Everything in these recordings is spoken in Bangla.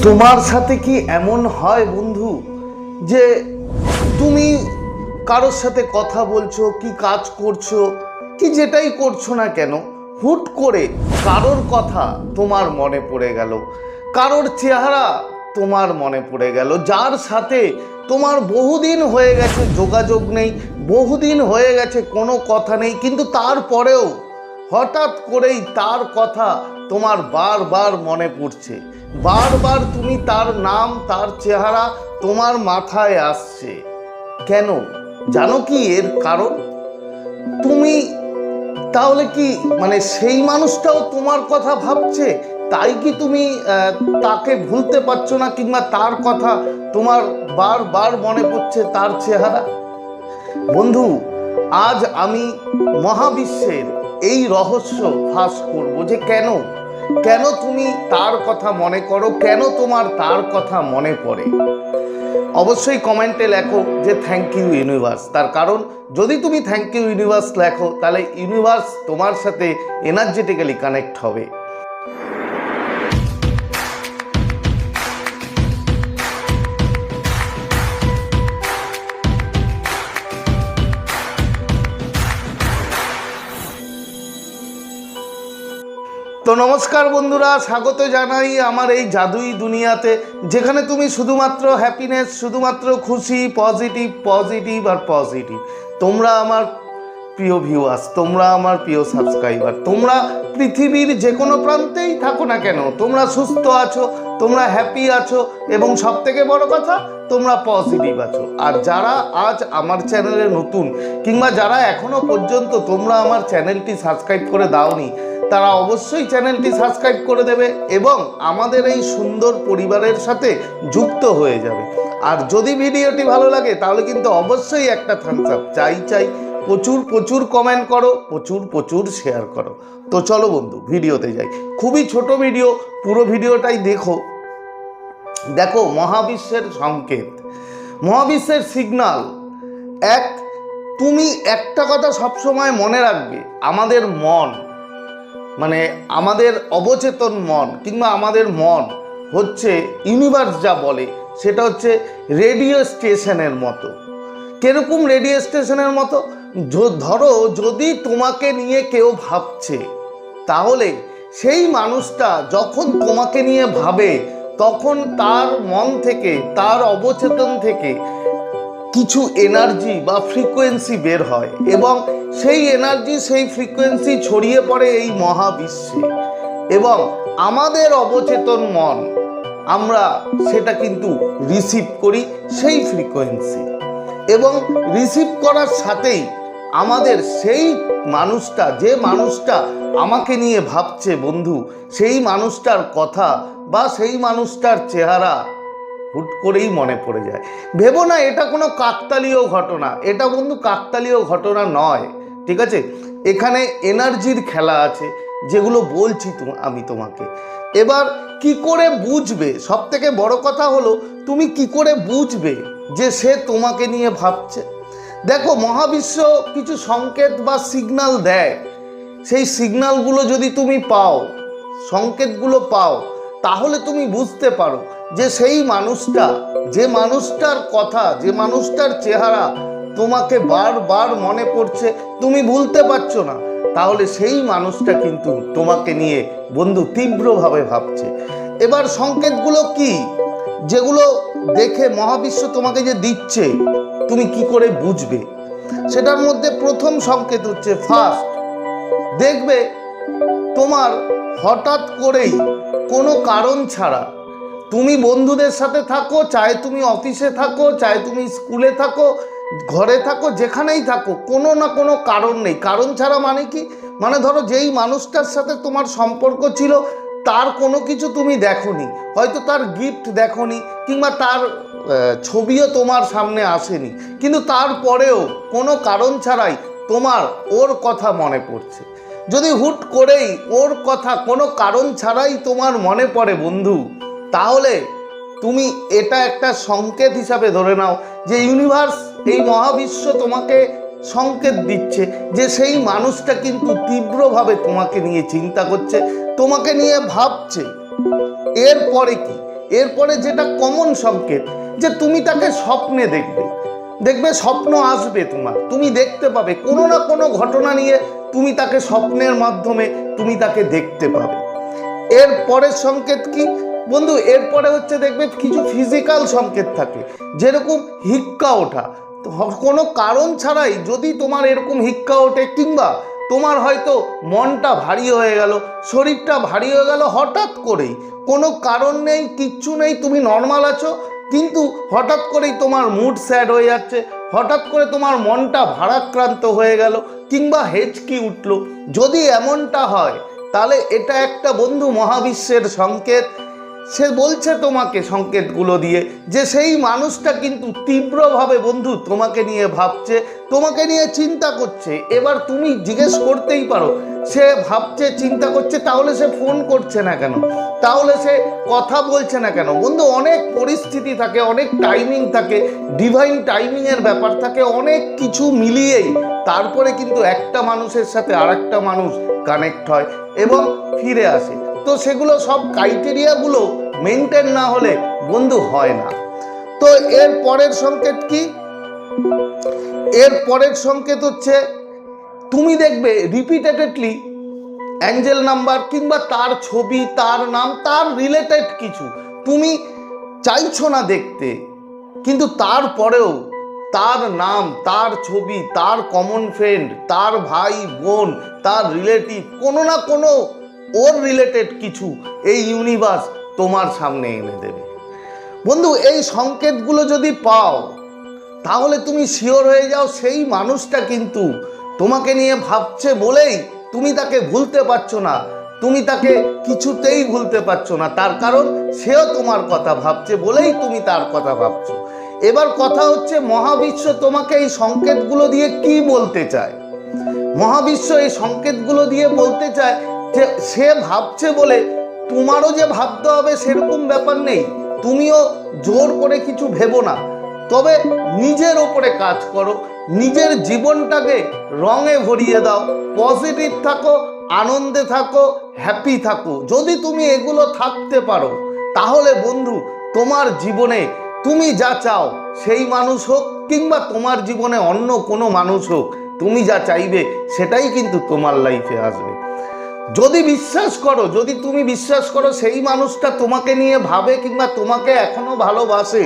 তোমার সাথে কি এমন হয় বন্ধু যে তুমি কারোর সাথে কথা বলছো কি কাজ করছো কি যেটাই করছো না কেন, হুট করে কারোর কথা তোমার মনে পড়ে গেল, কারোর চেহারা তোমার মনে পড়ে গেল, যার সাথে তোমার বহুদিন হয়ে গেছে যোগাযোগ নেই, বহুদিন হয়ে গেছে কোনো কথা নেই, কিন্তু তারপরেও হঠাৎ করেই তার কথা তোমার বারবার মনে পড়ছে, বারবার তুমি তার নাম তার চেহারা তোমার মাথায় আসছে। কেন জানো কি এর কারণ? তুমি তাহলে কি সেই মানুষটাও তোমার কথা ভাবছে, তাই কি তুমি তাকে ভুলতে পারছো না, কিংবা তার কথা তোমার বারবার মনে পড়ছে, তার চেহারা? বন্ধু, আজ আমি মহাবিশ্বের এই রহস্য ফাঁস করব যে কেন কেন তুমি তার কথা মনে করো, কেন তোমার তার কথা মনে পড়ে। অবশ্যই কমেন্টে লেখো যে থ্যাংক ইউ ইউনিভার্স। তার কারণ যদি তুমি থ্যাংক ইউ ইউনিভার্স লেখো তাহলে ইউনিভার্স তোমার সাথে এনার্জেটিক্যালি কানেক্ট হবে। তো নমস্কার বন্ধুরা, স্বাগত জানাই আমার এই জাদুই দুনিয়াতে, যেখানে তুমি শুধুমাত্র হ্যাপিনেস, শুধুমাত্র খুশি, পজিটিভ পজিটিভ আর পজিটিভ। তোমরা আমার প্রিয় ভিউয়ার্স, তোমরা আমার প্রিয় সাবস্ক্রাইবার, তোমরা পৃথিবীর যে কোনো প্রান্তেই থাকো না কেন, তোমরা সুস্থ আছো, তোমরা হ্যাপি আছো, এবং সবথেকে বড় কথা তোমরা পজিটিভ আছো। আর যারা আজ আমার চ্যানেলে নতুন, কিংবা যারা এখনো পর্যন্ত তোমরা আমার চ্যানেলটি সাবস্ক্রাইব করে দাওনি, তারা অবশ্যই চ্যানেলটি সাবস্ক্রাইব করে দেবে এবং আমাদের এই সুন্দর পরিবারের সাথে যুক্ত হয়ে যাবে। আর যদি ভিডিওটি ভালো লাগে তাহলে কিন্তু অবশ্যই একটা থামস আপ চাই, প্রচুর প্রচুর কমেন্ট করো, প্রচুর প্রচুর শেয়ার করো। তো চলো বন্ধু ভিডিওতে যাই। খুবই ছোট ভিডিও, পুরো ভিডিওটাই দেখো মহাবিশ্বের সংকেত, মহাবিশ্বের সিগন্যাল। তুমি একটা কথা সবসময় মনে রাখবে, আমাদের মন আমাদের অবচেতন মন কিংবা আমাদের মন হচ্ছে ইউনিভার্স যা বলে সেটা হচ্ছে রেডিও স্টেশনের মতো। কিরকম রেডিও স্টেশনের মতো? ধরো যদি তোমাকে নিয়ে কেউ ভাবছে, তাহলে সেই মানুষটা যখন তোমাকে নিয়ে ভাবে তখন তার মন থেকে, তার অবচেতন থেকে কিছু এনার্জি বা ফ্রিকোয়েন্সি বের হয়, এবং সেই এনার্জি, সেই ফ্রিকোয়েন্সি ছড়িয়ে পড়ে এই মহাবিশ্বে, এবং আমাদের অবচেতন মন আমরা সেটা কিন্তু রিসিভ করি সেই ফ্রিকোয়েন্সি, এবং রিসিভ করার সাথেই আমাদের সেই মানুষটা, যে মানুষটা আমাকে নিয়ে ভাবছে বন্ধু, সেই মানুষটার কথা বা সেই মানুষটার চেহারা হুট করেই মনে পড়ে যায়। ভেবো না এটা কোনো কাকতালীয় ঘটনা, এটা বন্ধু কাকতালীয় ঘটনা নয়, ঠিক আছে? এখানে এনার্জির খেলা আছে, যেগুলো বলছি আমি তোমাকে। এবার কি করে বুঝবে? সব থেকে বড় কথা হলো তুমি কি করে বুঝবে যে সে তোমাকে নিয়ে ভাবছে? দেখো মহাবিশ্ব কিছু সংকেত বা সিগন্যাল দেয়, সেই সিগন্যালগুলো যদি তুমি পাও, সংকেতগুলো পাও, তাহলে তুমি বুঝতে পারো যে সেই মানুষটা, যে মানুষটার কথা, যে মানুষটার চেহারা তোমাকে বারবার মনে পড়ছে, তুমি ভুলতে পারছো না, তাহলে সেই মানুষটা কিন্তু তোমাকে নিয়ে বন্ধু তীব্রভাবে ভাবছে। এবার সংকেতগুলো কি, যেগুলো দেখে মহাবিশ্ব তোমাকে যে দিচ্ছে তুমি কি করে বুঝবে? সেটার মধ্যে প্রথম সংকেত হচ্ছে ফার্স্ট, দেখবে তোমার হঠাৎ করেই কোনো কারণ ছাড়া, তুমি বন্ধুদের সাথে থাকো, চাहे তুমি অফিসে থাকো, চাहे তুমি স্কুলে থাকো, ঘরে থাকো, যেখানেই থাকো, কোনো না কোনো কারণ নেই। কারণ ছাড়া মানে কি? ধরো যেই মানুষটার সাথে তোমার সম্পর্ক ছিল তার কোনো কিছু তুমি দেখোনি, হয়তো তার গিফট দেখোনি, কিংবা তার ছবিও তোমার সামনে আসেনি, কিন্তু তারপরেও কোনো কারণ ছাড়াই তোমার ওর কথা মনে পড়ছে। যদি হুট করেই ওর কথা কোনো কারণ ছাড়াই তোমার মনে পড়ে বন্ধু, তাহলে তুমি এটা একটা সংকেত হিসাবে ধরে নাও যে ইউনিভার্স, এই মহাবিশ্ব তোমাকে সংকেত দিচ্ছে যে সেই মানুষটা কিন্তু তীব্রভাবে তোমাকে নিয়ে চিন্তা করছে, তোমাকে নিয়ে ভাবছে। এরপরে কি? এরপরে যেটা কমন সংকেত, যে তুমি তাকে স্বপ্নে দেখবে স্বপ্ন আসবে তোমার, তুমি দেখতে পাবে কোনো না কোনো ঘটনা নিয়ে, তুমি তাকে স্বপ্নের মাধ্যমে তুমি তাকে দেখতে পাবে। এর পরের সংকেত কি বন্ধু? এরপরে হচ্ছে দেখবে কিছু ফিজিক্যাল সংকেত থাকে, যেরকম হিক্কা ওঠা, কোনো কারণ ছাড়াই যদি তোমার এরকম হিক্কা ওঠে, কিংবা তোমার হয়তো মনটা ভারী হয়ে গেল, শরীরটা ভারী হয়ে গেল হঠাৎ করেই, কোনো কারণ নেই, কিচ্ছু নেই, তুমি নর্মাল আছো, কিন্তু হঠাৎ করেই তোমার মুড স্যাড হয়ে যাচ্ছে, হঠাৎ করে তোমার মনটা ভারাক্রান্ত হয়ে গেল, কিংবা হেঁচকি উঠলো, যদি এমনটা হয় তাহলে এটা একটা বন্ধু মহাবিশ্বের সংকেত। সে বলছে তোমাকে সংকেতগুলো দিয়ে যে সেই মানুষটা কিন্তু তীব্রভাবে বন্ধু তোমাকে নিয়ে ভাবছে, তোমাকে নিয়ে চিন্তা করছে। এবার তুমি জিজ্ঞেস করতেই পারো, সে ভাবছে চিন্তা করছে, তাহলে সে ফোন করছে না কেন, তাহলে সে কথা বলছে না কেন? বন্ধু অনেক পরিস্থিতি থাকে, অনেক টাইমিং থাকে, ডিভাইন টাইমিংয়ের ব্যাপার থাকে, অনেক কিছু মিলিয়েই তারপরে কিন্তু একটা মানুষের সাথে আরেকটা মানুষ কানেক্ট হয় এবং ফিরে আসে। তো সেগুলো সব ক্রাইটেরিয়াগুলো মেনটেন না হলে বন্ধু হয় না। তো এর পরের সংকেত কি? এর পরের সংকেত হচ্ছে তুমি দেখবে রিপিটেডলি অ্যাঞ্জেল নাম্বার কিংবা তার ছবি, তার নাম, তার রিলেটেড কিছু তুমি চাইছো না দেখতে, কিন্তু তারপরেও তার নাম, তার ছবি, তার কমন ফ্রেন্ড, তার ভাই বোন, তার রিলেটিভ, কোনো না কোনো ওর রিলেটেড কিছু এই ইউনিভার্স তোমার সামনে এনে দেবে। বন্ধু এই সংকেতগুলো যদি পাও তাহলে তুমি শিওর হয়ে যাও সেই মানুষটা কিন্তু তোমাকে নিয়ে ভাবছে বলেই তুমি তাকে ভুলতে পারছো না, তুমি তাকে কিছুতেই ভুলতে পারছো না, তার কারণ সেও তোমার কথা ভাবছে বলেই তুমি তার কথা ভাবছো। এবার কথা হচ্ছে মহাবিশ্ব তোমাকে এই সংকেতগুলো দিয়ে কি বলতে চায়? মহাবিশ্ব এই সংকেতগুলো দিয়ে বলতে চায় যে সে ভাবছে বলে তোমারও যে ভাবতে হবে সেরকম ব্যাপার নেই, তুমিও জোর করে কিছু ভেবো না, তবে নিজের ওপরে কাজ করো, নিজের জীবনটাকে রঙে ভরিয়ে দাও, পজিটিভ থাকো, আনন্দে থাকো, হ্যাপি থাকো। যদি তুমি এগুলো থাকতে পারো তাহলে বন্ধু তোমার জীবনে তুমি যা চাও সেই মানুষ হোক কিংবা তোমার জীবনে অন্য কোনো মানুষ হোক, তুমি যা চাইবে সেটাই কিন্তু তোমার লাইফে আসবে। যদি বিশ্বাস করো, যদি তুমি বিশ্বাস করো সেই মানুষটা তোমাকে নিয়ে ভাবে কিংবা তোমাকে এখনো ভালোবাসে,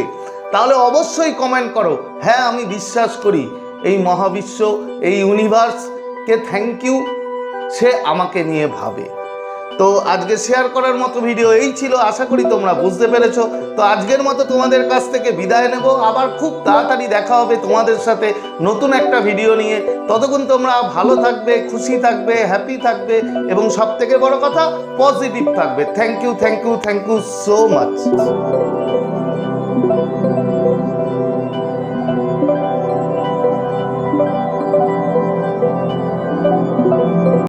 তাহলে অবশ্যই কমেন্ট করো, হ্যাঁ আমি বিশ্বাস করি এই মহাবিশ্ব, এই ইউনিভার্সকে থ্যাংক ইউ, সে আমাকে নিয়ে ভাবে। তো আজকে শেয়ার করার মতো ভিডিও এই ছিল, আশা করি তোমরা বুঝতে পেরেছো। তো আজকের মতো তোমাদের কাছ থেকে বিদায় নেব, আবার খুব তাড়াতাড়ি দেখা হবে তোমাদের সাথে নতুন একটা ভিডিও নিয়ে। ততক্ষণ তোমরা ভালো থাকবে, খুশি থাকবে, হ্যাপি থাকবে এবং সব থেকে বড় কথা পজিটিভ থাকবে। Thank you, thank you, thank you so much.